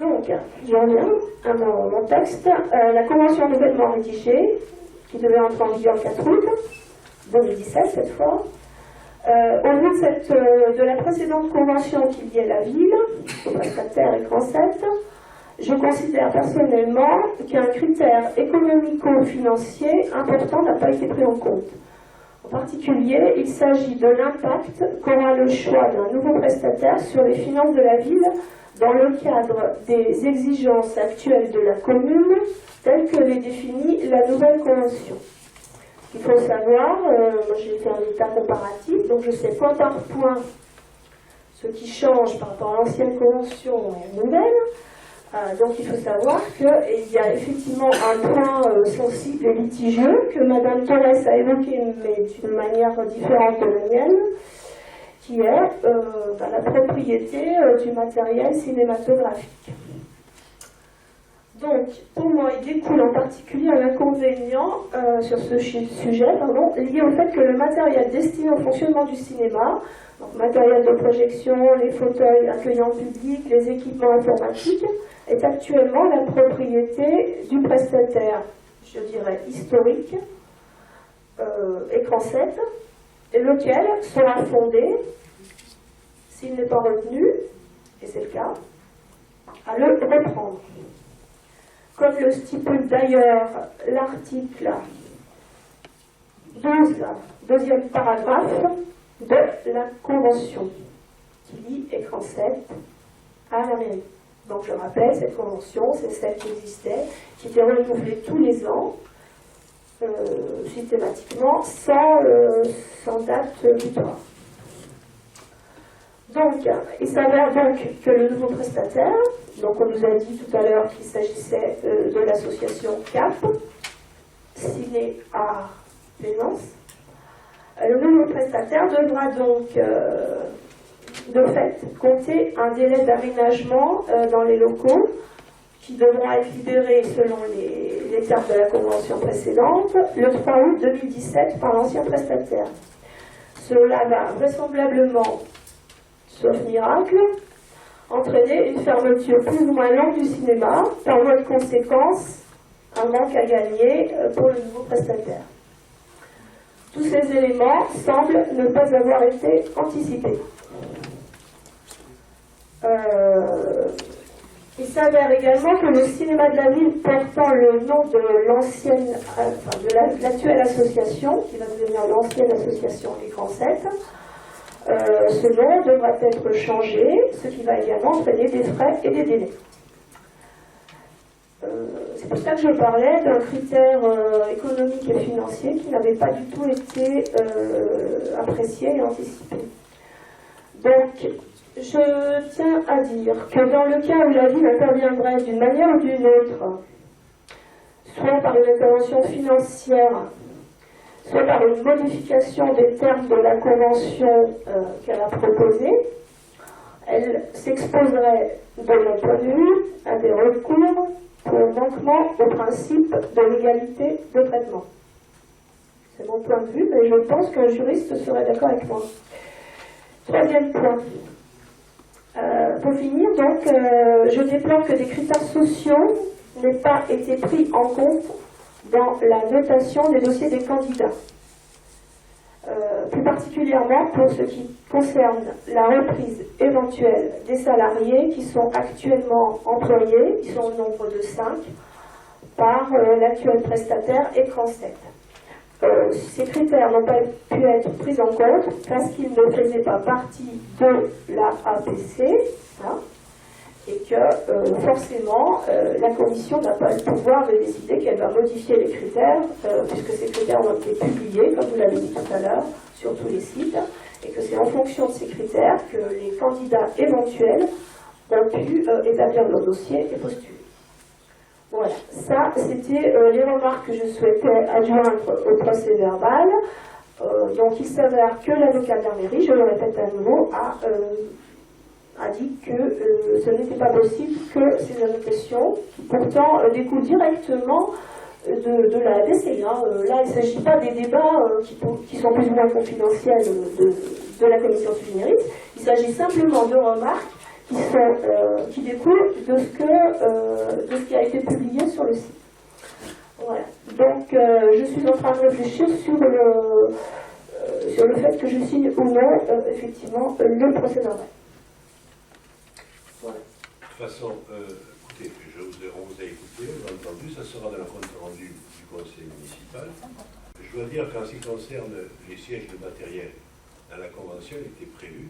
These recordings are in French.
Donc, je reviens à mon texte. La convention nouvellement rédigée, qui devait entrer en vigueur le 4 août 2017 cette fois, au vu de la précédente convention qui liait la ville, au prestataire et Cransett, je considère personnellement qu'un critère économico-financier important n'a pas été pris en compte. En particulier, il s'agit de l'impact qu'aura le choix d'un nouveau prestataire sur les finances de la ville dans le cadre des exigences actuelles de la commune, telles que les définit la nouvelle convention. Il faut savoir, moi j'ai fait un état comparatif, donc je sais point par point ce qui change par rapport à l'ancienne convention et à la nouvelle. Donc il faut savoir qu'il y a effectivement un point sensible et litigieux que Madame Torres a évoqué, mais d'une manière différente de la mienne, qui est la propriété du matériel cinématographique. Donc, pour moi, il découle en particulier un inconvénient sur ce sujet, lié au fait que le matériel destiné au fonctionnement du cinéma, donc matériel de projection, les fauteuils accueillant le public, les équipements informatiques, est actuellement la propriété du prestataire, je dirais historique, Cransett, et lequel sera fondé, s'il n'est pas retenu, et c'est le cas, à le reprendre. Comme le stipule d'ailleurs l'article 12, deuxième paragraphe de la Convention, qui lie Cransett à la mairie. Donc je rappelle, cette convention, c'est celle qui existait, qui était renouvelée tous les ans, systématiquement, sans date butoir. Donc, il s'avère donc que le nouveau prestataire, donc on nous a dit tout à l'heure qu'il s'agissait de l'association CAP, Ciné Art Pénance. Le nouveau prestataire devra donc, de fait, compter un délai d'aménagement dans les locaux qui devront être libérés selon les termes de la convention précédente, le 3 août 2017 par l'ancien prestataire. Cela va vraisemblablement, sauf miracle, entraîner une fermeture plus ou moins longue du cinéma, par voie de conséquence, un manque à gagner pour le nouveau prestataire. Tous ces éléments semblent ne pas avoir été anticipés. Il s'avère également que le cinéma de la ville portant le nom de l'ancienne, de l'actuelle association, qui va devenir l'ancienne association des Cransett, ce nom devra être changé, ce qui va également entraîner des frais et des délais. C'est pour ça que je parlais d'un critère économique et financier qui n'avait pas du tout été apprécié et anticipé. Donc, je tiens à dire que dans le cas où la ville interviendrait d'une manière ou d'une autre, soit par une intervention financière, soit par une modification des termes de la convention qu'elle a proposée, elle s'exposerait, de mon point de vue, à des recours pour manquement au principe de l'égalité de traitement. C'est mon point de vue, mais je pense qu'un juriste serait d'accord avec moi. Troisième point. Pour finir, donc, je déplore que des critères sociaux n'aient pas été pris en compte dans la notation des dossiers des candidats. Plus particulièrement pour ce qui concerne la reprise éventuelle des salariés qui sont actuellement employés, qui sont au nombre de 5, par l'actuel prestataire Cransett. Ces critères n'ont pas pu être pris en compte parce qu'ils ne faisaient pas partie de la APC, hein, et que forcément la Commission n'a pas le pouvoir de décider qu'elle va modifier les critères, puisque ces critères ont été publiés, comme vous l'avez dit tout à l'heure, sur tous les sites, et que c'est en fonction de ces critères que les candidats éventuels ont pu établir leur dossier et postuler. Voilà, ça c'était les remarques que je souhaitais adjoindre au procès verbal. Donc il s'avère que l'avocat de la mairie, je le répète à nouveau, a dit que ce n'était pas possible que ces annotations, qui pourtant découlent directement de la APC. Hein. Là, il ne s'agit pas des débats qui sont plus ou moins confidentiels de la commission sui generis. Il s'agit simplement de remarques qui découlent de ce qui a été publié sur le site. Voilà. Donc, je suis en train de réfléchir sur le fait que je signe ou non, effectivement, le procès verbal. Voilà. De toute façon, écoutez, on vous a écouté, on a entendu, ça sera dans le compte rendu du conseil municipal. Je dois dire qu'en ce qui concerne les sièges de matériel, dans la convention, il était prévu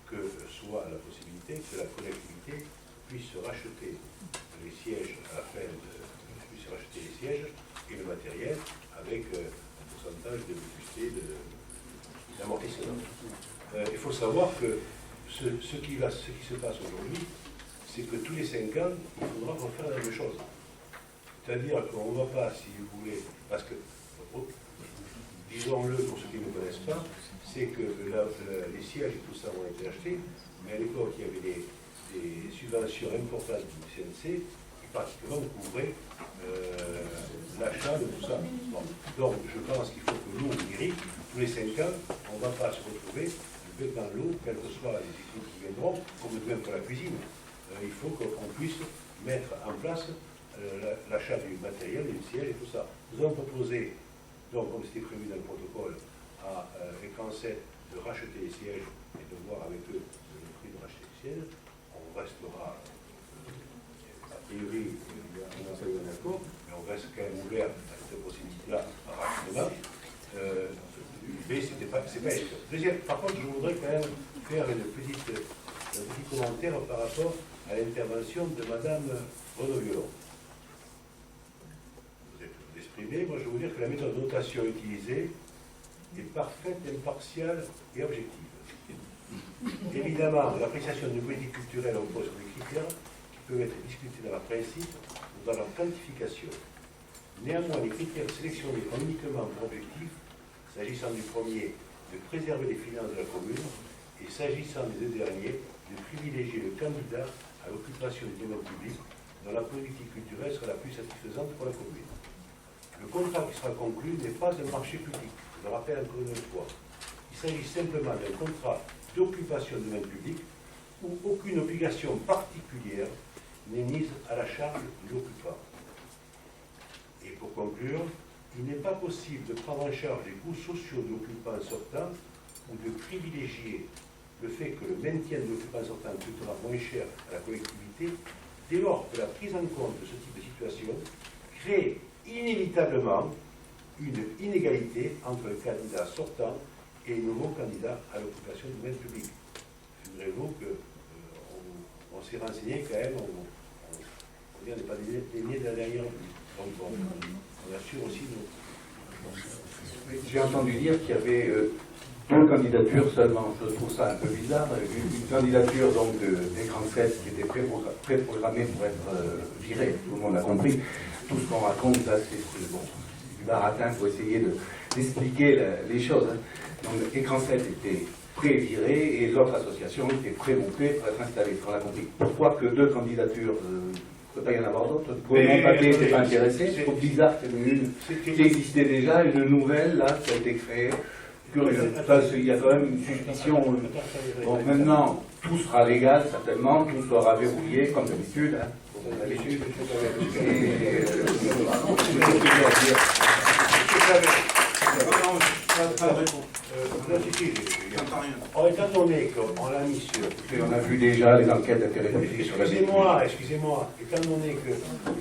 que soit la possibilité que la collectivité puisse racheter les sièges à la fin puisse racheter les sièges et le matériel avec un pourcentage de vétusté d'amortissement. Il faut savoir que ce qui se passe aujourd'hui, c'est que tous les 5 ans, il faudra refaire la même chose. C'est-à-dire qu'on ne va pas, si vous voulez, parce que, disons-le pour ceux qui ne connaissent pas, c'est que les sièges et tout ça ont été achetés, mais à l'époque, il y avait des subventions importantes du CNC qui pratiquement couvraient l'achat de tout ça. Bon. Donc, je pense qu'il faut que nous, mairie, tous les 5 ans, on ne va pas se retrouver le bec dans l'eau, quelles que soient les équipes qui viendront, comme même pour la cuisine. Il faut qu'on puisse mettre en place l'achat du matériel, du siège et tout ça. Nous avons proposé, donc, comme c'était prévu dans le protocole, à Écran 7 de racheter les sièges et de voir avec eux le prix de racheter les sièges. On restera, a priori, on n'a pas eu un accord, mais on reste quand même ouvert à cette possibilité-là rapidement. Mais c'est pas évident. Deuxième, par contre, je voudrais quand même faire un petit commentaire par rapport à l'intervention de Madame Renaud-Violon. Vous êtes exprimé, moi je veux dire que la méthode de notation utilisée est parfaite, impartiale et objective. Évidemment, l'appréciation d'une politique culturelle repose sur des critères qui peuvent être discutés dans leur principe ou dans leur quantification. Néanmoins, les critères sélectionnés ont uniquement pour objectif, s'agissant du premier, de préserver les finances de la commune, et s'agissant des deux derniers, de privilégier le candidat à l'occupation du domaine public dont la politique culturelle sera la plus satisfaisante pour la commune. Le contrat qui sera conclu n'est pas un marché public, je le rappelle encore une fois. Il s'agit simplement d'un contrat d'occupation du domaine public où aucune obligation particulière n'est mise à la charge de l'occupant. Et pour conclure, il n'est pas possible de prendre en charge les coûts sociaux de l'occupant sortant ou de privilégier le fait que le maintien de l'occupant sortant coûtera moins cher à la collectivité, dès lors que la prise en compte de ce type de situation crée inévitablement une inégalité entre le candidat sortant et les nouveaux candidats à l'occupation du domaine public. Figurez-vous qu'on s'est renseigné quand même, on n'est pas des niais de la dernière rue. Donc on assure aussi nos... J'ai entendu dire qu'il y avait 2 candidatures seulement. Je trouve ça un peu bizarre. Une candidature donc d'Écran 7 qui était préprogrammée pour être virée. Tout le monde a compris. Tout ce qu'on raconte là, c'est bon, du baratin. Il faut essayer d'expliquer les choses. Donc Écran 7 était pré-viré et l'autre association était pré-montée pour être installée. On a compris. Pourquoi que 2 candidatures il ne peut pas y en avoir d'autres. Pour mon papier, n'était pas intéressé. C'est trop bizarre qu'il y en ait une qui existait déjà, et une nouvelle, là, qui a été créée. Curieux. Il y a quand même une suspicion. Bon, maintenant, tout sera légal, certainement, tout sera verrouillé, comme d'habitude. Hein, comme d'habitude. Étant donné qu'on l'a mis sur... On a vu déjà les enquêtes d'intérêt public sur la Excusez-moi, étant donné que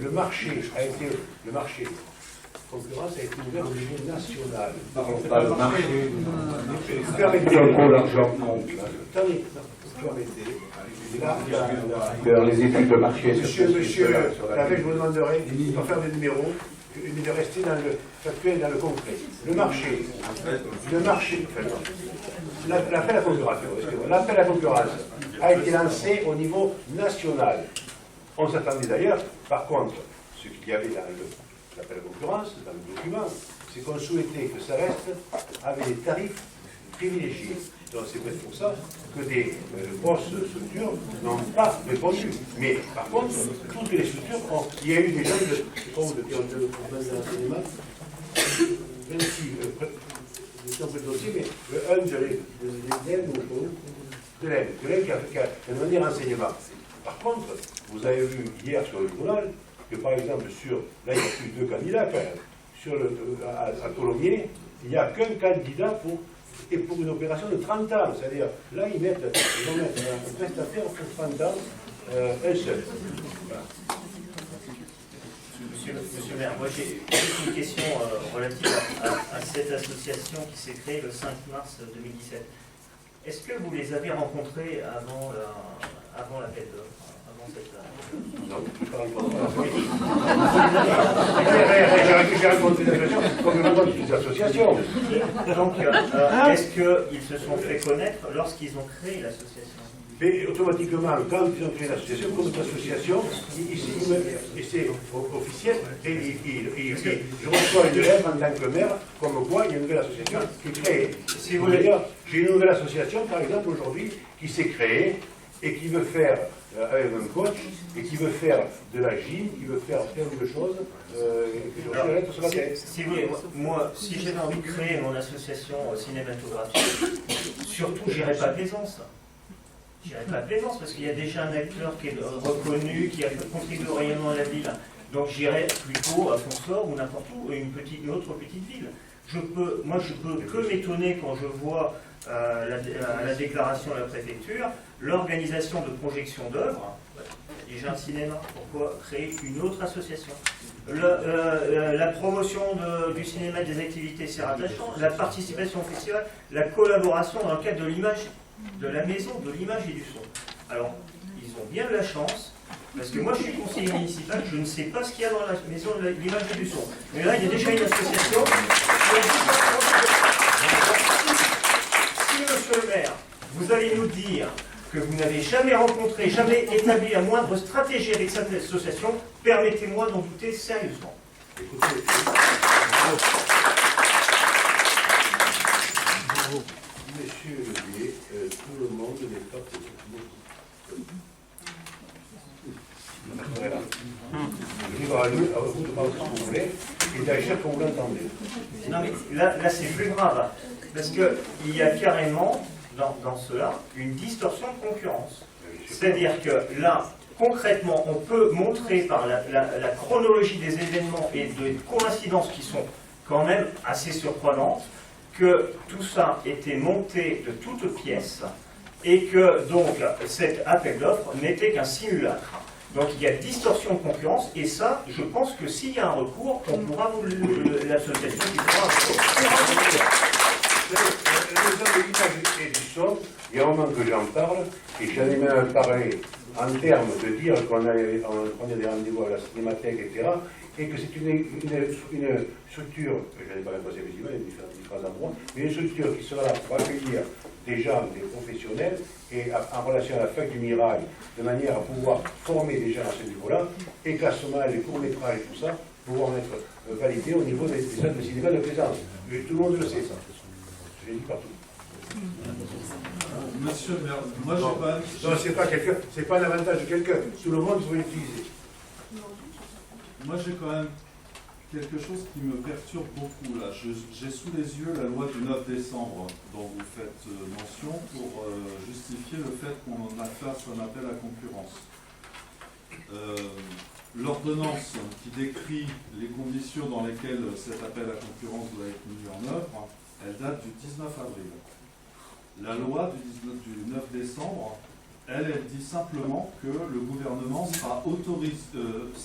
le marché concurrence a été ouvert au niveau national. Parlons pas de marché. Vous permettez... Faire les études de marché. Monsieur, je vous demanderai de pas faire des numéros, mais de rester dans le factuel, dans le concret. Le marché, l'appel à la concurrence a été lancé au niveau national. On s'attendait d'ailleurs, par contre, ce qu'il y avait dans l'appel à la concurrence, dans le document, c'est qu'on souhaitait que ça reste avec des tarifs privilégiés. Donc c'est peut-être pour ça que des grosses structures n'ont pas répondu. Mais par contre, toutes les structures il y a eu des gens de l'enseignement, 26, je suis un peu de dossier, mais un des élèves, de l'un qui a demandé renseignement. Par contre, vous avez vu hier sur le journal que, par exemple, là, il n'y a plus deux candidats quand même. À Tholomyès, il n'y a qu'un candidat pour une opération de 30 ans. C'est-à-dire, là, ils vont mettre un prestataire pour 30 ans, un seul. Voilà. Monsieur le maire, moi j'ai juste une question relative à cette association qui s'est créée le 5 mars 2017. Est-ce que vous les avez rencontrés avant l'appel d'offres, avant cette... Non, je ne parle pas. J'ai rencontré des associations, comme je rencontre toutes les associations. Donc, est-ce qu'ils se sont fait connaître lorsqu'ils ont créé l'association? Mais automatiquement, quand ils ont créé l'association, comme toute association, et c'est officiel, et je reçois une lettre en tant que maire, comme quoi il y a une nouvelle association qui est créée. Si vous voulez. J'ai une nouvelle association, par exemple, aujourd'hui, qui s'est créée et qui veut faire, avec un coach, et qui veut faire de la gym, qui veut faire plein de choses, que je reçois la lettre sur la tête. Si vous voulez, moi, si j'avais envie de créer mon association cinématographique, surtout, j'irais pas à Plaisance. J'irai pas à Plaisance parce qu'il y a déjà un acteur qui est reconnu, qui a contribué au rayonnement de la ville. Donc j'irai plutôt à Fonfort ou n'importe où, une autre petite ville. Moi je peux que m'étonner quand je vois la déclaration de la préfecture, l'organisation de projection d'œuvres. Il y a déjà un cinéma, pourquoi créer une autre association? La promotion du cinéma et des activités, c'est rattachant. La participation au festival, la collaboration dans le cadre de l'image, de la maison, de l'image et du son. Alors, ils ont bien de la chance, parce que moi je suis conseiller municipal, je ne sais pas ce qu'il y a dans la maison de l'image et du son. Mais là, il y a déjà une association. Si, monsieur le maire, vous allez nous dire que vous n'avez jamais rencontré, jamais établi la moindre stratégie avec cette association, permettez-moi d'en douter sérieusement. Écoutez, Monsieur Levier, tout le monde n'est pas pour voilà. Libre à vous de penser ce que vous voulez et d'agir comme vous l'entendez. Non mais là c'est plus grave, parce qu'il y a carrément dans cela une distorsion de concurrence. C'est-à-dire que là, concrètement, on peut montrer par la chronologie des événements et des coïncidences qui sont quand même assez surprenantes, que tout ça était monté de toutes pièces et que donc cet appel d'offres n'était qu'un simulacre. Donc il y a distorsion de concurrence et ça, je pense que s'il y a un recours, on pourra l'association qui pourra Les hommes de l'image et du son, il y a un moment que j'en parle et j'en ai même parlé en termes de dire qu'on a des rendez-vous à la cinémathèque, etc. Et que c'est une structure, je n'ai pas même passé effectivement, il y a différents endroits, mais une structure qui sera là pour accueillir des gens, des professionnels, et en relation à la fac du Mirail, de manière à pouvoir former des gens à ce niveau-là, et qu'à ce moment-là, les courts-métrages et tout ça, pouvoir être validés au niveau des salles de cinéma de Plaisance. Et tout le monde le sait, ça. Je l'ai dit partout. Monsieur le maire, moi j'ai pas... Non, c'est pas l'avantage de quelqu'un. Tout le monde peut l'utiliser. Moi j'ai quand même quelque chose qui me perturbe beaucoup là. J'ai sous les yeux la loi du 9 décembre dont vous faites mention pour justifier le fait qu'on a fait un appel à concurrence. L'ordonnance qui décrit les conditions dans lesquelles cet appel à concurrence doit être mis en œuvre, elle date du 19 avril. La loi du 9 décembre, elle dit simplement que le gouvernement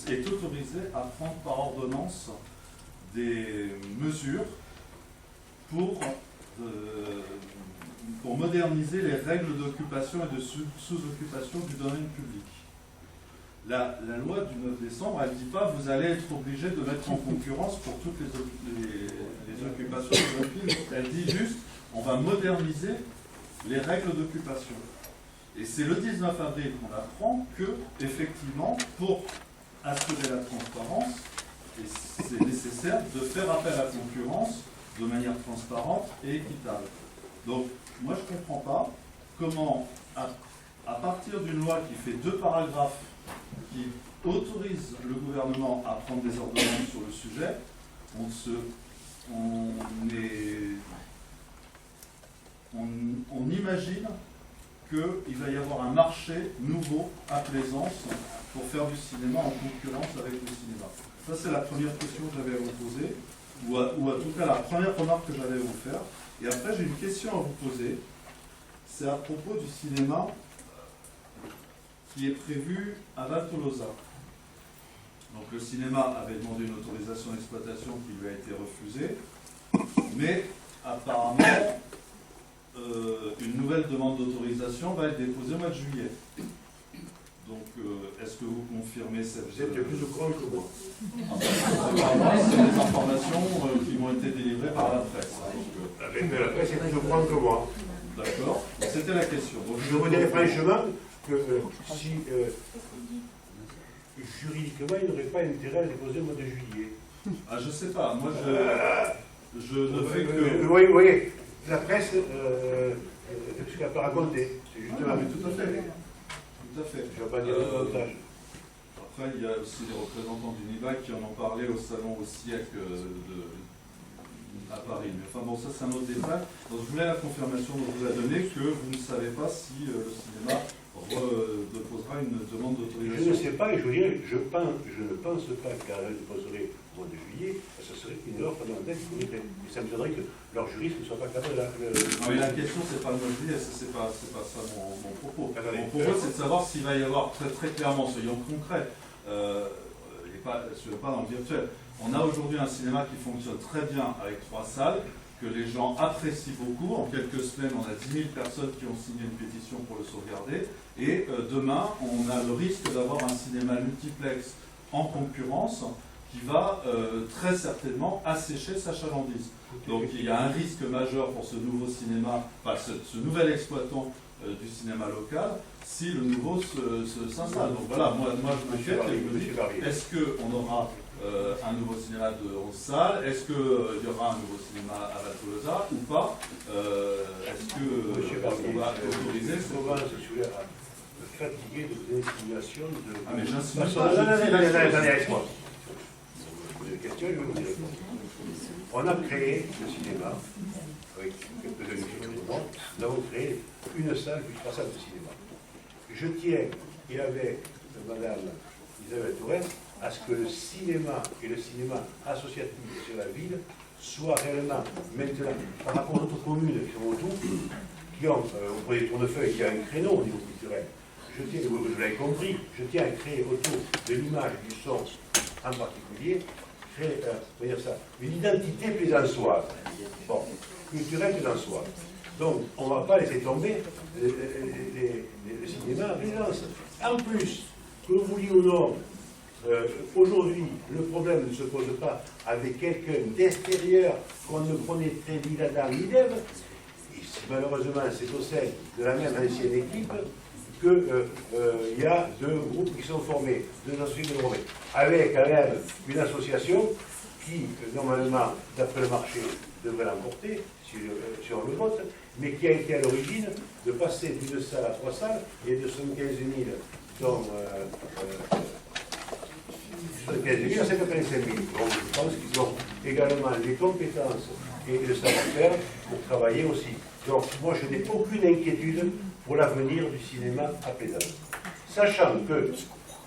est autorisé à prendre par ordonnance des mesures pour moderniser les règles d'occupation et de sous-occupation du domaine public. La loi du 9 décembre, elle ne dit pas vous allez être obligé de mettre en concurrence pour toutes les occupations du domaine public. Elle dit juste on va moderniser les règles d'occupation. Et c'est le 19 avril qu'on apprend que, effectivement, pour assurer la transparence, c'est nécessaire de faire appel à la concurrence de manière transparente et équitable. Donc, moi je ne comprends pas comment, à partir d'une loi qui fait 2 paragraphes, qui autorise le gouvernement à prendre des ordonnances sur le sujet, on imagine qu'il va y avoir un marché nouveau à Plaisance pour faire du cinéma en concurrence avec le cinéma. Ça, c'est la première question que j'avais à vous poser, ou à tout cas la première remarque que j'avais à vous faire. Et après, j'ai une question à vous poser. C'est à propos du cinéma qui est prévu à Val Tolosa. Donc le cinéma avait demandé une autorisation d'exploitation qui lui a été refusée, mais apparemment, une nouvelle demande d'autorisation va être déposée au mois de juillet. Donc, est-ce que vous confirmez cette... Vous êtes plus au courant que moi. Apparemment, c'est des informations qui m'ont été délivrées par la presse. Avec la presse, c'est plus au courant que moi. D'accord. C'était la question. Donc, Je vous dirais franchement que si juridiquement, il n'aurait pas intérêt à le déposer au mois de juillet. Ah, je sais pas. Moi, je ne fais que... Oui, oui. La presse, ce qu'elle peut raconter, c'est justement... Ah, mais tout à fait. Tout à fait. Je ne vais pas dire le montage. Après, il y a aussi des représentants d'Unibac qui en ont parlé au salon au SIEC à Paris. Mais enfin bon, ça c'est un autre détail. Donc je voulais la confirmation dont vous a donné que vous ne savez pas si le cinéma déposera une demande d'autorisation. Je ne sais pas, et je vous dirais, je ne pense pas qu'elle déposerait au mois de juillet, ce serait une offre fondamentale qui pourrait. Et ça me donnerait que leurs juristes ne soient pas capables de la... Non, mais la question, c'est pas le mois de juillet, c'est pas ça mon propos. Attendez, Mon propos, c'est de savoir s'il va y avoir très, très clairement, soyons concrets, et pas dans le virtuel. On a aujourd'hui un cinéma qui fonctionne très bien avec 3 salles, que les gens apprécient beaucoup. En quelques semaines, on a 10 000 personnes qui ont signé une pétition pour le sauvegarder. Et demain, on a le risque d'avoir un cinéma multiplex en concurrence qui va très certainement assécher sa chalandise. Donc il y a un risque majeur pour ce nouveau cinéma, enfin ce nouvel exploitant du cinéma local, si le nouveau s'installe. Donc voilà, moi je m'inquiète et je me dis, est-ce qu'on aura un nouveau cinéma de 11 salles? Est-ce qu'il y aura un nouveau cinéma à Val Tolosa ou pas? Est-ce qu'on va autoriser fatigué de vos insinuations de... Ah mais j'insiste pas. Attendez, laisse-moi. Je vous pose une question, je vais vous y répondre. On a créé le cinéma, avec quelques amis qui nous avons créé une salle, puis 3 salles de cinéma. Je tiens, et avec Madame Isabelle Touraine, à ce que le cinéma et le cinéma associatif sur la ville soient réellement, maintenant, par rapport aux autres communes qui sont autour, qui ont, auprès des tournefeuilles, qui a un créneau au niveau culturel. Je tiens, vous l'avez compris, je tiens à créer autour de l'image du son en particulier, créer une identité plaisançoise. Bon, culturelle plaisançoise. Donc, on ne va pas laisser tomber le cinéma à Plaisance. En plus, que vous vouliez ou non, aujourd'hui, le problème ne se pose pas avec quelqu'un d'extérieur qu'on ne connaîtrait ni d'Adam ni d'Ève. Malheureusement, c'est au sein de la même ancienne équipe qu'il y a 2 groupes qui sont formés, 2 associations formées, avec quand même une association qui, normalement, d'après le marché, devrait l'emporter, si on le vote, mais qui a été à l'origine de passer d'une salle à 3 salles et de 75 000, dont 75 000 à 55 000. Donc, je pense qu'ils ont également les compétences et le savoir-faire pour travailler aussi. Donc, moi, je n'ai aucune inquiétude pour l'avenir du cinéma à Plaisance. Sachant que,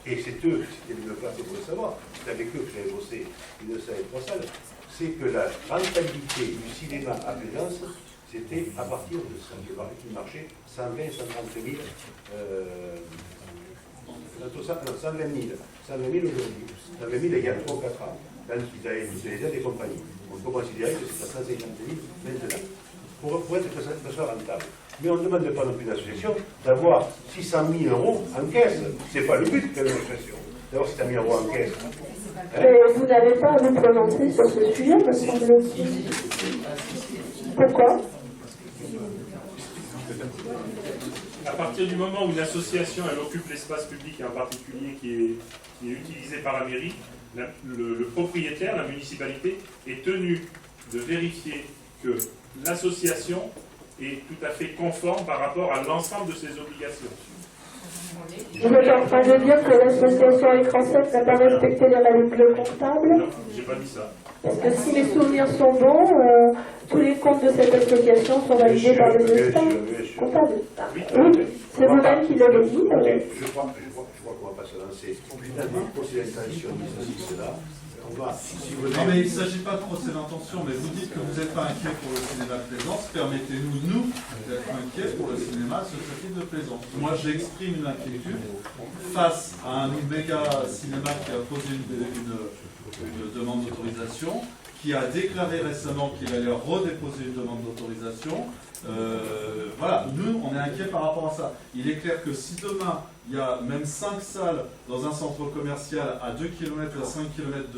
et c'est eux, c'était le placé pour le savoir, c'est avec eux que j'avais bossé une salle et 3 salles, c'est que la rentabilité du cinéma à Plaisance, c'était à partir de ça, qui marchait 120 130 000, 120 000 aujourd'hui, 120 000 il y a 3 ou 4 ans, quand ils avaient utilisé des compagnies. On peut considérer que c'est à 150 000 maintenant, pour être que ça soit rentable. Mais on ne demande pas non plus l'association d'avoir 600 000 euros en caisse. Ce n'est pas le but de l'association, d'avoir 600 000 euros en caisse. Mais vous n'avez pas à vous prononcer sur ce sujet, me semble-t-il. Pourquoi? À partir du moment où une association elle occupe l'espace public et en particulier qui est utilisé par la mairie, le propriétaire, la municipalité, est tenu de vérifier que l'association est tout à fait conforme par rapport à l'ensemble de ses obligations. Vous êtes en train de dire que l'association Écran 7 n'a pas respecté les règles comptables? Non, j'ai pas dit ça. Parce que si mes souvenirs sont bons, tous les comptes de cette association sont validés par des experts comptables. Oui, c'est vous-même qui l'avez dit. Je crois qu'on va pas se lancer. Finalement, procès d'intention, ceci, cela. On va, si vous Non, mais il ne s'agit pas de procès d'intention, mais vous dites que vous n'êtes pas inquiet pour le cinéma de Plaisance. Permettez-nous, nous, d'être inquiets pour le cinéma associatif de Plaisance. Moi, j'exprime une inquiétude face à un méga cinéma qui a posé une demande d'autorisation, qui a déclaré récemment qu'il allait redéposer une demande d'autorisation. Voilà, nous, on est inquiets par rapport à ça. Il est clair que si demain, il y a même 5 salles dans un centre commercial à 2 km, à 5 km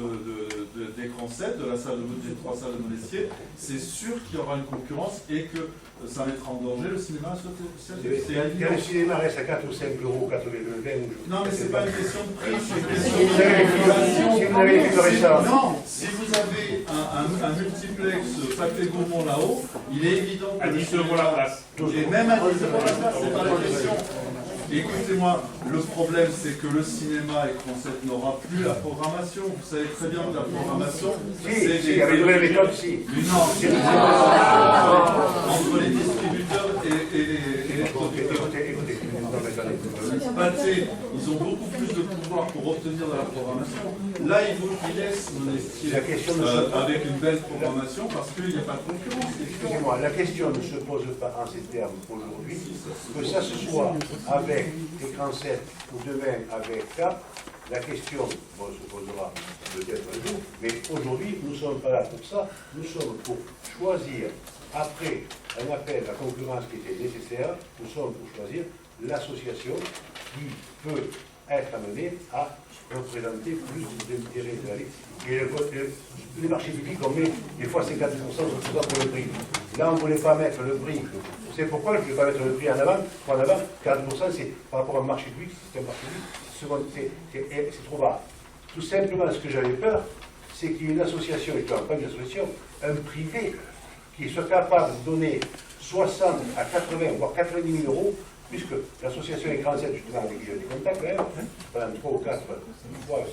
d'écran 7, de la salle des 3 salles de Monestier, c'est sûr qu'il y aura une concurrence et que ça mettra en danger le cinéma associatif. C'est évident. le cinéma reste à 4 ou 5 euros, 4 ou 20 euros. Non, mais c'est pas une question de prix, c'est une question Si vous avez les films récents. Non, si vous avez un multiplex Pathé Gaumont là-haut, il est évident que À 10 euros la place. et même à 10 euros la place, c'est pas la question. Écoutez-moi, le problème c'est que le cinéma écran 7 n'aura plus la programmation. Vous savez très bien que la programmation, c'est il y avait une nouvelle méthode, si. Non, c'est entre les distributeurs et les producteurs. Écoutez, Pathé, ils ont beaucoup plus de pouvoir pour obtenir de la programmation. Là, ils laissent Monestier La question avec une belle programmation parce qu'il n'y a pas de concurrence. excusez-moi, la question ne se pose pas en ces termes aujourd'hui, que ça se soit avec écran 7 ou demain avec CAP, la question se posera peut-être un jour, mais aujourd'hui, nous ne sommes pas là pour ça, nous sommes pour choisir, après un appel à concurrence qui était nécessaire, nous sommes pour choisir l'association qui peut être amenée à représenter plus d'intérêts de la vie. Et les marchés publics, on met des fois 50% pour le prix. Là, on ne voulait pas mettre le prix. Vous savez pourquoi je ne voulais pas mettre le prix en avant? 40%, c'est par rapport au marché public, c'est un marché public, c'est trop bas. Tout simplement, ce que j'avais peur, c'est qu'il y ait une association, et pas une association, un privé, qui soit capable de donner 60 à 80, voire 90 000 euros, puisque l'association Écran 7, justement, avec qui j'ai des contacts, quand même, pendant 3 ou 4 fois,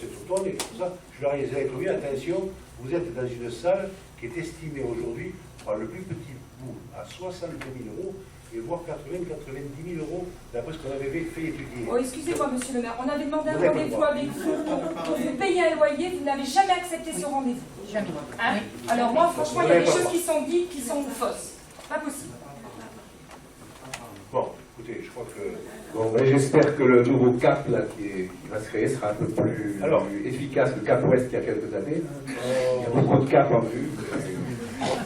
c'est tout tourné, comme ça, je leur ai dit, attention, vous êtes dans une salle qui est estimée aujourd'hui, par le plus petit bout, à 60 000 euros, et voire 80-90 000 euros, d'après ce qu'on avait fait étudier. Oh, excusez-moi, monsieur le maire, on avait demandé un rendez-vous avec vous pour vous payer un loyer, vous n'avez jamais accepté ce rendez-vous. Jamais. Hein? Alors moi, franchement, il y a des choses qui sont dites qui sont fausses. Pas possible. Bon, écoutez, je crois que... Bon, ben, j'espère que le nouveau CAP là, qui va se créer sera un peu plus efficace que le CAP Ouest il y a quelques années. Il y a beaucoup de CAP en vue.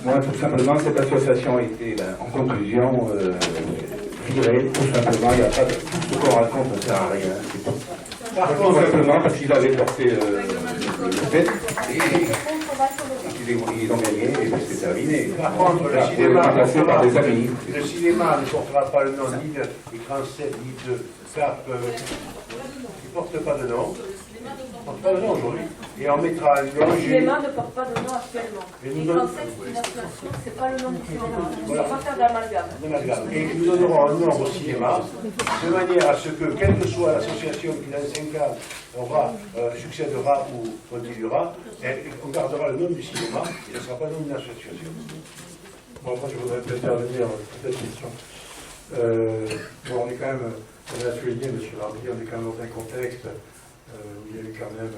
Moi, tout simplement, cette association a été, en conclusion, virée. Tout simplement, il n'y a pas de... Tout ce qu'on raconte ne sert à rien. C'est tout. Tout simplement parce qu'ils avaient porté le fait et ils ont gagné et puis c'est terminé. Par contre, le cinéma ne portera pas le nom ni de Écran 7 ni de CAP. Il ne porte pas de nom. Il ne porte pas de nom aujourd'hui. Et on mettra un nom. Le cinéma ne porte pas de nom actuellement. Et nous Écran 7, c'est une association, c'est pas le nom du cinéma. On ne va pas faire d'amalgame. Et nous donnerons un nom au cinéma, de manière à ce que, quelle que soit l'association qui dans 5 ans succédera ou continuera, on gardera le nom du cinéma et ce ne sera pas le nom d'une association. Bon, moi je voudrais peut-être intervenir sur cette question. Bon, on est quand même, on a souligné, M. Barbier, on est quand même dans un contexte où il y a eu quand même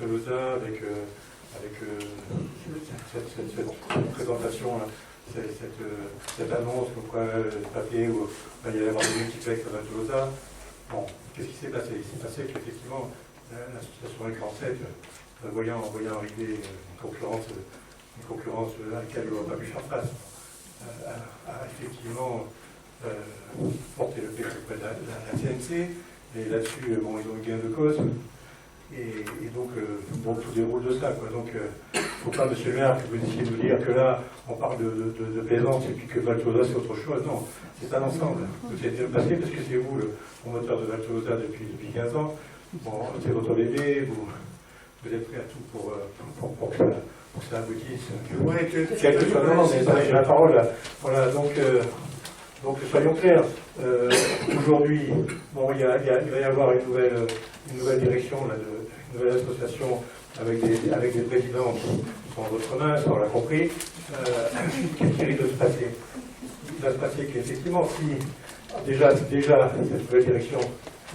Tolosa avec cette présentation, cette annonce comme quoi le papier où il y allait avoir des multiplex à Tolosa. Bon, qu'est-ce qui s'est passé? Il s'est passé qu'effectivement, l'association Écran 7, voyant arriver une concurrence à laquelle on n'a pas pu faire face, a effectivement porté le père auprès de la CNC, et là-dessus, bon, ils ont eu gain de cause, et donc, bon, tout déroule de ça, quoi. Donc, il ne faut pas, monsieur le maire, que vous essayez de nous dire que là, on parle de Plaisance, et puis que Val Tolosa, c'est autre chose. Non, c'est un ensemble. Vous êtes bien passé, parce que c'est vous, le promoteur de Val Tolosa depuis 15 ans. Bon, c'est votre bébé, vous êtes prêt à tout pour que ça aboutisse. Quel que soit le moment, mais j'ai la parole là. Voilà, donc soyons clairs. Aujourd'hui, bon, il va y avoir une nouvelle direction, là, une nouvelle association avec des présidents qui sont en votre main, ça on l'a compris, qu'est-ce qui risque de se passer? Il va se passer qu'effectivement, si déjà cette nouvelle direction,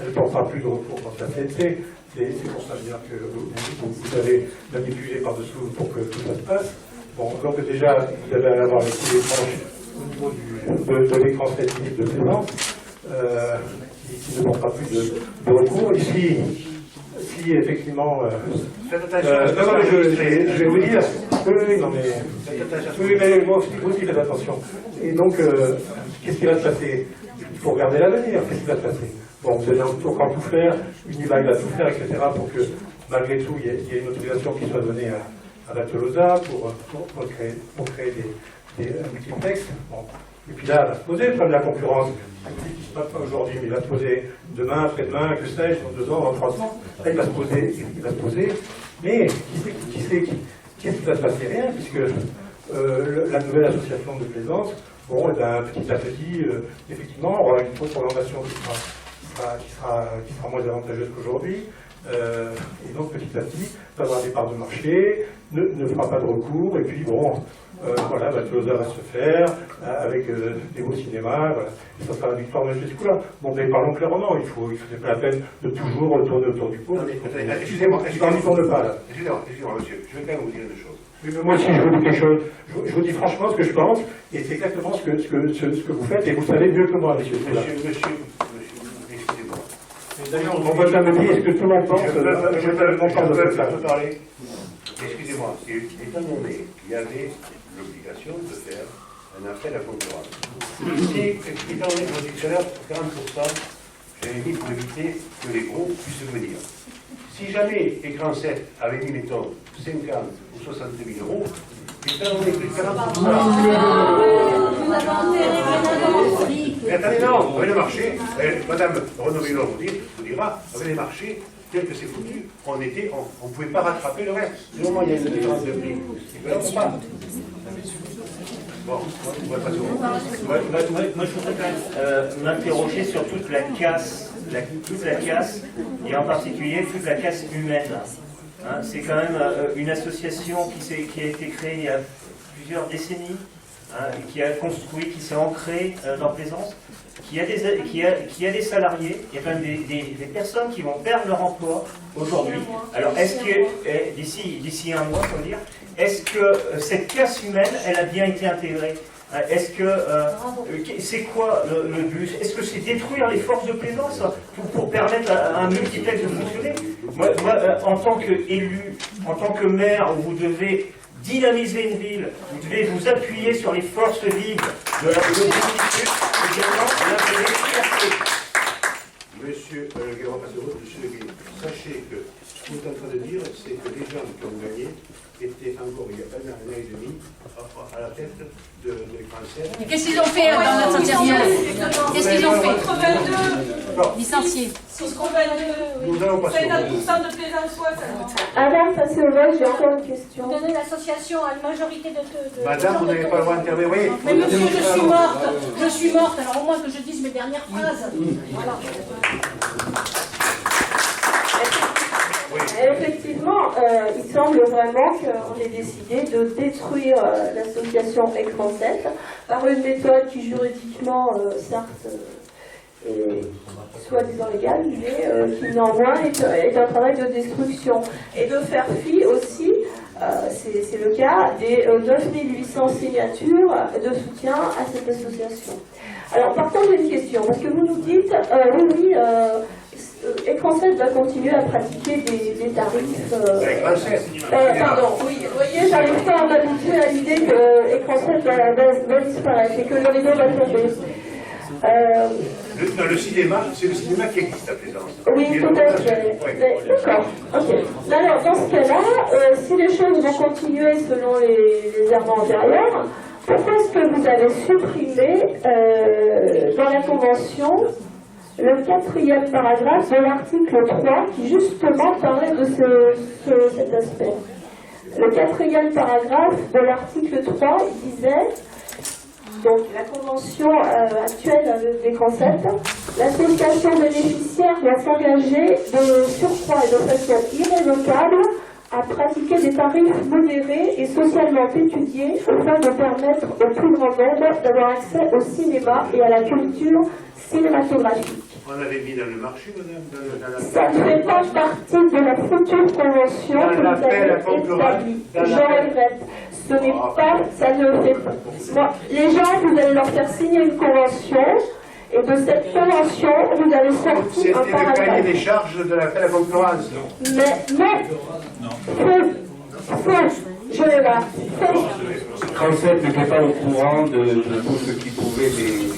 elle ne portera plus de recours contre la CNC, c'est pour ça dire que vous avez manipulé par-dessous pour que tout ça se passe. Bon, donc déjà, vous allez avoir les tranches au niveau de l'écran statique de plaisance, qui ne portera plus de recours. Ici, si effectivement... Faites attention. Non, mais je vais vous dire... Oui, mais moi aussi, faites attention. Et donc, qu'est-ce qui va se passer? Il faut regarder l'avenir. Qu'est-ce qui va se passer? Bon, vous allez encore tout faire, Univac va tout faire, etc., pour que, malgré tout, il y ait une autorisation qui soit donnée à la Tolosa pour créer des multiplexes. Bon. Et puis là, va se poser le problème de la concurrence, qui ne se passe pas aujourd'hui, mais il va se poser demain, après-demain, que sais-je, dans 2 ans, dans 3 ans. Là, il va se poser. Mais qu'est-ce qui va se passer? Rien, puisque la nouvelle association de plaisance, bon, et ben, petit à petit, effectivement, on aura une prolongation qui sera moins avantageuse qu'aujourd'hui. Et donc, petit à petit, va avoir des parts de marché, ne fera pas de recours, et puis bon, voilà, Tolosa va se faire avec des beaux cinémas, voilà. Et ça sera la victoire de ce coup-là. Bon, mais parlons clairement, c'est pas la peine de toujours tourner autour du pot. Excusez-moi, n'y tourne pas, là. Excusez-moi, monsieur, je vais quand même vous dire une chose. Oui, mais moi, si je vous dis quelque chose, je vous dis franchement ce que je pense, et c'est exactement ce que vous faites, et vous le savez mieux que moi, monsieur. Excusez-moi. D'ailleurs, on va jamais dire ce que tout le monde pense. Je peux parler. Excusez-moi, étant donné qu'il y avait l'obligation de faire un appel à concurrence. Si, étant donné que le dictionnaire, 40%, j'avais mis pour éviter que les gros puissent venir. Si jamais Écran 7 avait mis, mettons, 50 ou 60 000 euros, étant donné que les 40%... Mais attendez, non, avec le marché, Madame Renaud-Villon vous dira, avec les marchés, tel que c'est foutu, on ne pouvait pas rattraper le reste. Du moment où il y a une différence de prix, il ne peut pas. Bon, on va passer au moment. Moi, je voudrais quand même m'interroger sur toute la casse, et en particulier toute la casse humaine. Hein, c'est quand même une association qui a été créée il y a plusieurs décennies, hein, et qui a construit, qui s'est ancrée dans Plaisance, qui a des salariés, il y a quand même des personnes qui vont perdre leur emploi aujourd'hui. Alors, est-ce que, d'ici un mois, faut dire, est-ce que cette casse humaine, elle a bien été intégrée? Est-ce que c'est quoi le but? Est-ce que c'est détruire les forces de Plaisance pour permettre à un multiplex de fonctionner? Moi, en tant qu'élu, en tant que maire, vous devez dynamiser une ville, vous devez vous appuyer sur les forces vives de la politique, également l'intérêt financier. Monsieur Guérin, sachez que ce que vous êtes en train de dire, c'est que les gens qui ont gagné étaient encore il y a pas un an et demi à la tête de l'écran 7. Qu'est-ce qu'ils ont fait dans notre association? Qu'est-ce qu'ils ont fait? 82 licenciés. 6,82, Nous allons passer au 50% de plaisançois, ça. Avant de passer au vote, j'ai encore une question. Vous donnez l'association à une majorité de Madame, vous n'avez pas le droit d'intervenir. Oui. Mais monsieur, je suis morte, alors au moins que je dise mes dernières phrases. Voilà. Effectivement, il semble vraiment qu'on ait décidé de détruire l'association Écran 7 par une méthode qui juridiquement, certes, est soi-disant légale, mais qui néanmoins est un travail de destruction. Et de faire fi aussi, c'est le cas, des 9800 signatures de soutien à cette association. Alors, partant d'une question, parce que vous nous dites, oui, Écran 7 va continuer à pratiquer des tarifs... pardon, oui, vous voyez, j'arrive pas à m'habituer à l'idée que Écran 7 va disparaître et que le rideau va tomber. Le cinéma, c'est le cinéma qui existe à Plaisance. Oui, peut-être. D'accord, ok. Alors, dans ce cas-là, si les choses vont continuer selon les errements antérieurs, pourquoi est-ce que vous avez supprimé dans la Convention le 4e paragraphe de l'article 3 qui justement parlait de cet aspect? Le 4e paragraphe de l'article 3 disait, donc la convention actuelle des concepts, l'association bénéficiaire doit s'engager de surcroît et de façon irrévocable à pratiquer des tarifs modérés et socialement étudiés afin de permettre au plus grand nombre d'avoir accès au cinéma et à la culture cinématographique. On avait mis dans le marché, madame, Ça ne fait pas partie de la future convention que vous avez établie. Je regrette. Ce n'est pas, ça ne fait pas. Moi, les gens, vous allez leur faire signer une convention, et de cette convention, vous allez sortir un c'était le cahier paragraphe. des charges de la concurrence. Mais, je l'ai là. Transep n'était pas au courant de tout ce qui pouvait les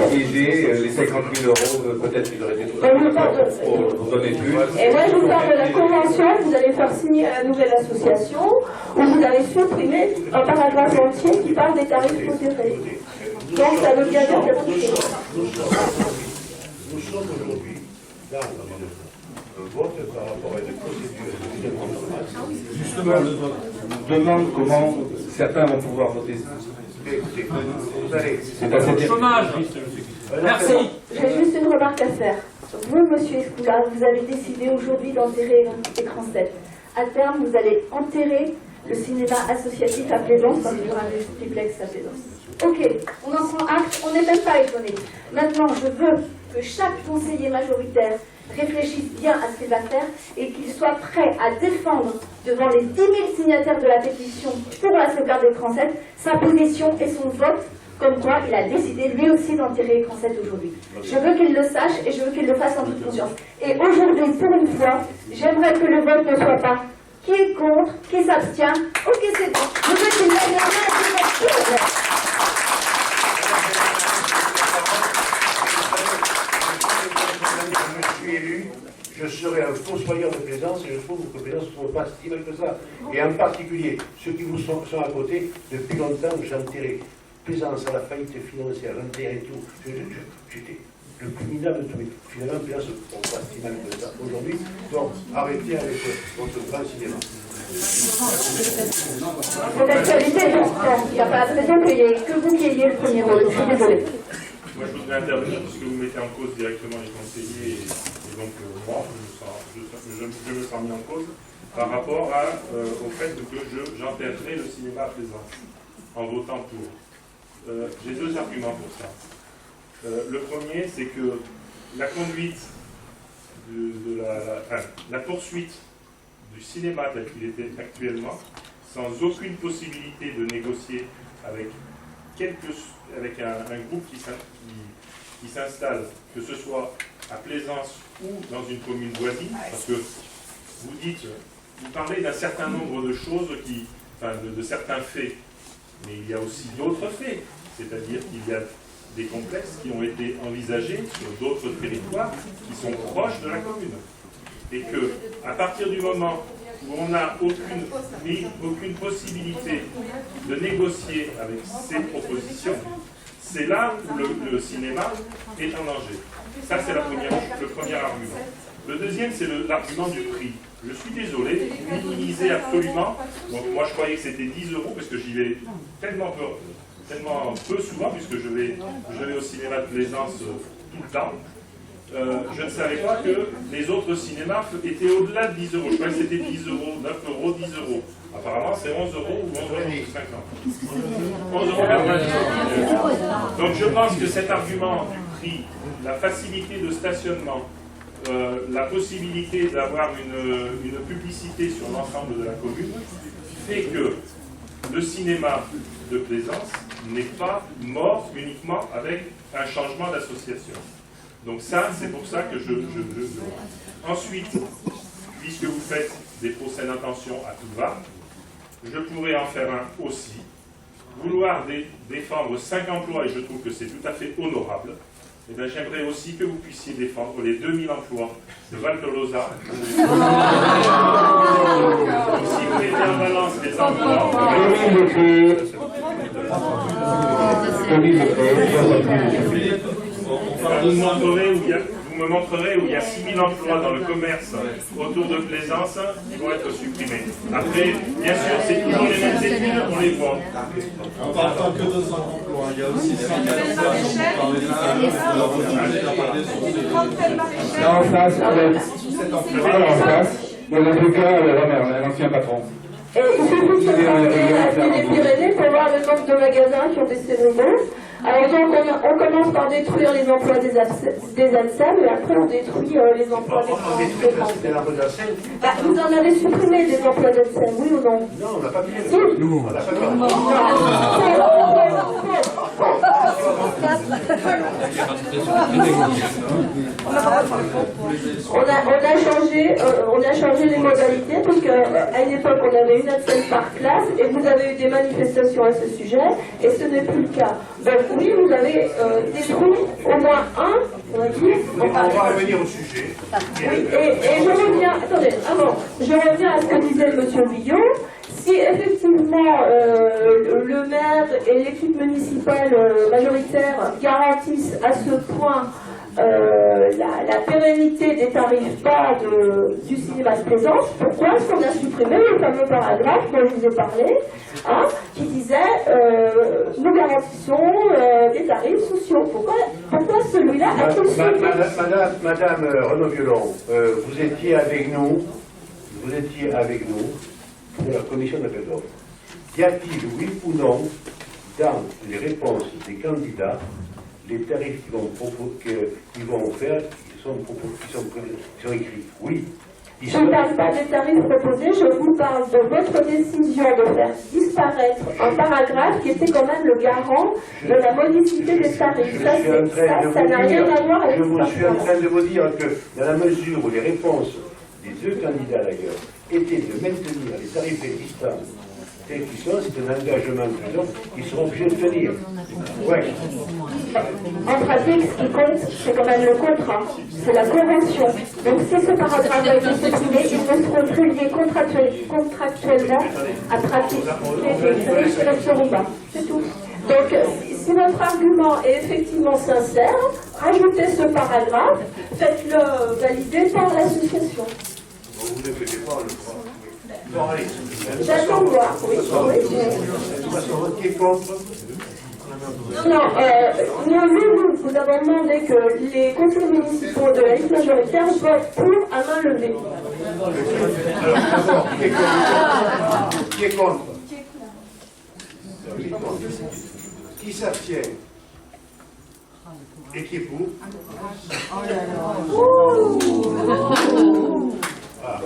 piéger, les 50 000 euros, peut-être qu'ils auraient été tout pour donner plus. Et moi, je vous parle de la convention, vous allez faire signer à la nouvelle association, où vous allez supprimer un paragraphe entier qui parle des tarifs modérés. Donc, ça veut bien dire quelque chose. Nous sommes aujourd'hui dans un vote par rapport à une procédure de démocratie. Justement, on demande comment certains vont pouvoir voter ça. Écoutez, vous allez. C'est assez Chômage. Merci. J'ai juste une remarque à faire. Vous, monsieur Escoula, vous avez décidé aujourd'hui d'enterrer l'écran 7. À terme, vous allez enterrer le cinéma associatif à Plaisance parce qu'il y aura un multiplex à Plaisance. Ok, on en prend acte, on n'est même pas étonné. Maintenant, je veux que chaque conseiller majoritaire réfléchisse bien à ce qu'il va faire et qu'il soit prêt à défendre devant les 10 000 signataires de la pétition pour la sauvegarde des l'écran 7 sa position et son vote, comme quoi il a décidé lui aussi d'enterrer l'écran 7 aujourd'hui. Je veux qu'il le sache et je veux qu'il le fasse en toute conscience. Et aujourd'hui, pour une fois, j'aimerais que le vote ne soit pas qui est contre, qui s'abstient. Ok, c'est bon. Je veux qu'il y ait Je suis élu, je serai un fossoyeur de Plaisance et je trouve que Plaisance ne soit pas si mal que ça. Et en particulier, ceux qui vous sont à côté, depuis longtemps, j'enterrais Plaisance à la faillite financière, j'enterrais tout. J'étais le plus minable de tous. Finalement, Plaisance ne sont pas si mal que ça aujourd'hui. Donc, arrêtez avec votre grand cinéma. Pour l'actualité, il n'y a pas de raison que vous qui ayez le premier rôle. Je suis désolée. Moi, je voudrais intervenir parce que vous mettez en cause directement les conseillers et donc moi, je me sens mis en cause par rapport au fait que j'enterrerai le cinéma à Plaisance en votant pour. J'ai deux arguments pour ça. Le premier, c'est que la conduite la poursuite du cinéma tel qu'il était actuellement, sans aucune possibilité de négocier avec un groupe qui s'installe, que ce soit à Plaisance ou dans une commune voisine, parce que vous parlez d'un certain nombre de choses, de certains faits, mais il y a aussi d'autres faits, c'est-à-dire qu'il y a des complexes qui ont été envisagés sur d'autres territoires qui sont proches de la commune. Et que, à partir du moment où on n'a aucune possibilité de négocier avec ces propositions, c'est là où le cinéma est en danger. Ça, c'est le premier argument. Le deuxième, c'est l'argument du prix. Je suis désolé, vous minimisez absolument. Donc, moi, je croyais que c'était 10 €, parce que j'y vais tellement peu souvent, puisque je vais au cinéma de Plaisance tout le temps. Je ne savais pas que les autres cinémas étaient au-delà de 10 €. Je croyais que c'était 10 €, 9 €, 10 €. Apparemment, c'est 11 € ou 11,50 €. 11,90 €. Donc je pense que cet argument du prix, la facilité de stationnement, la possibilité d'avoir une publicité sur l'ensemble de la commune, fait que le cinéma de Plaisance n'est pas mort uniquement avec un changement d'association. Donc ça, c'est pour ça que Ensuite, puisque vous faites des procès d'intention à tout va, je pourrais en faire un aussi. Vouloir défendre 5 emplois, et je trouve que c'est tout à fait honorable, eh bien, j'aimerais aussi que vous puissiez défendre les 2000 emplois de Val Tolosa. Si vous mettez en balance les emplois... Vous me montrerez où il y a 6000 emplois dans le commerce autour de Plaisance qui vont être supprimés. Après, bien sûr, c'est toujours les mêmes études, on les voit. On ne parle pas que de 100 emplois, il y a aussi des Là en face, Dans tous les cas, l'ancien patron. Et il suffit de se promener les Pyrénées pour voir le nombre de magasins qui ont des cérémonies. Alors donc on commence par détruire les emplois des ADSEM et après on détruit les emplois des Français. Bah, vous en avez supprimé des emplois d'ADSEM, oui ou non? Non, on n'a pas pu. Si. Nous, on n'a pas pu. On a changé les modalités parce qu'à une époque on avait une ADSEM par classe et vous avez eu des manifestations à ce sujet et ce n'est plus le cas. Donc oui, vous avez détruit au moins un, on va dire. On va revenir au sujet. Oui, et je reviens, attendez, avant, je reviens à ce que disait M. Billon. Si effectivement le maire et l'équipe municipale majoritaire garantissent à ce point la pérennité des tarifs bas du cinéma de plaisance, pourquoi est-ce qu'on a supprimé le fameux paragraphe dont je vous ai parlé, hein, qui disait nous garantissons des tarifs sociaux? Pourquoi celui-là a-t-il sauté? Madame Renaud-Violon, vous étiez avec nous pour la commission d'appel d'offres. Y a-t-il, oui ou non, dans les réponses des candidats, les tarifs qu'ils vont faire, qui sont écrits? Oui. Je ne parle pas des tarifs proposés, je vous parle de votre décision de faire disparaître un paragraphe qui était quand même le garant de la monicité des tarifs. Ça n'a rien à voir avec ça. Je suis en train de vous dire que dans la mesure où les réponses des deux candidats d'ailleurs étaient de maintenir les tarifs existants tels qu'ils sont, c'est un engagement qu'ils seront obligés de tenir. Ouais. En pratique, ce qui compte, c'est quand même le contrat, c'est la convention. Donc si ce paragraphe a été supprimé, ils ne seront plus liés contractuellement à pratiquer les sélections bas. C'est tout. Donc si votre argument est effectivement sincère, rajoutez ce paragraphe, faites-le valider par l'association. Vous ne faites pas le droit. Bon, allez. J'attends de voir, oui. De toute façon, qui est contre? Non, nous avons demandé que les conseils municipaux de la liste majoritaire votent pour à main levée. Alors, d'abord, qui est contre? Qui s'abstient? Et qui est pour? Ah.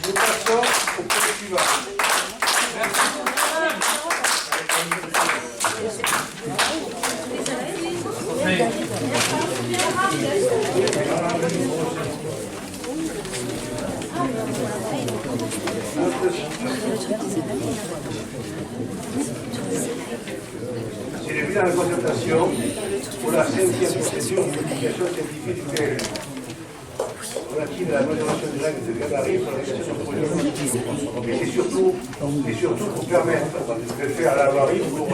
Nous passons au point suivant. C'est le bilan de concertation pour la 5e procédure de publication scientifique du PLU relative à la majoration des règles de gabarit pour la réalisation de projets. Et c'est surtout pour permettre de faire la voirie pour,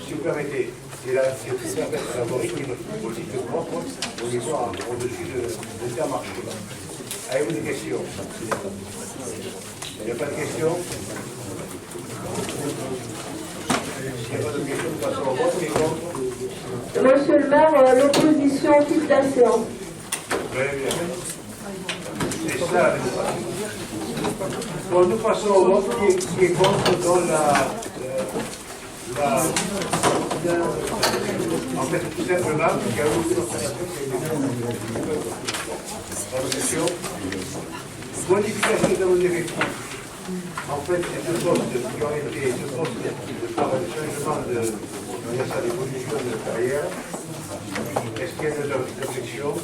si vous permettez, c'est pour permettre à la voirie une politique propre au niveau au-dessus de Intermarché. Avez-vous des questions? Il n'y a pas de questions? S'il n'y a pas de questions, nous passons au vote. Qui est contre? Monsieur le maire, l'opposition quitte la séance. Très bien. C'est ça la démocratie. Bon, nous passons au vote qui est contre dans en fait, tout simplement, il y a eu une observation qui a été dans la session. Modification de nos effectifs. En fait, c'est deux postes qui ont été par le changement d'évolution de carrière. Est-ce qu'il y a des objections?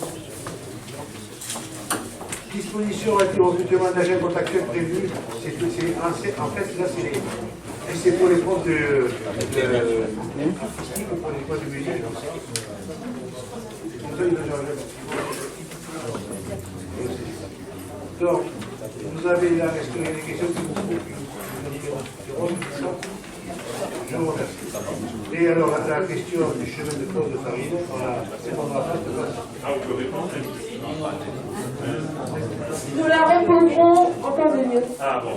Disposition relative au recrutement d'agents contractuels prévus, en fait, là, c'est pour les postes de artistique ou pour les postes de musique. Donc, vous avez là, est-ce qu'il y a des questions qui vous je vous remercie. Et alors, la question du chemin de Claude de Farine, c'est pour la face de base. Ah, on peut répondre? Nous la répondrons en temps de mieux. Ah bon,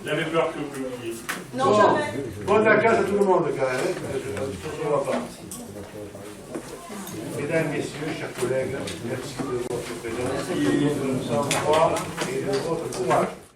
j'avais peur que vous l'oubliez. Non, jamais. Bonne vacances à tout le monde quand même, je ne vois pas. Mesdames, Messieurs, chers collègues, merci de votre présence, de votre sang-froid et de votre courage.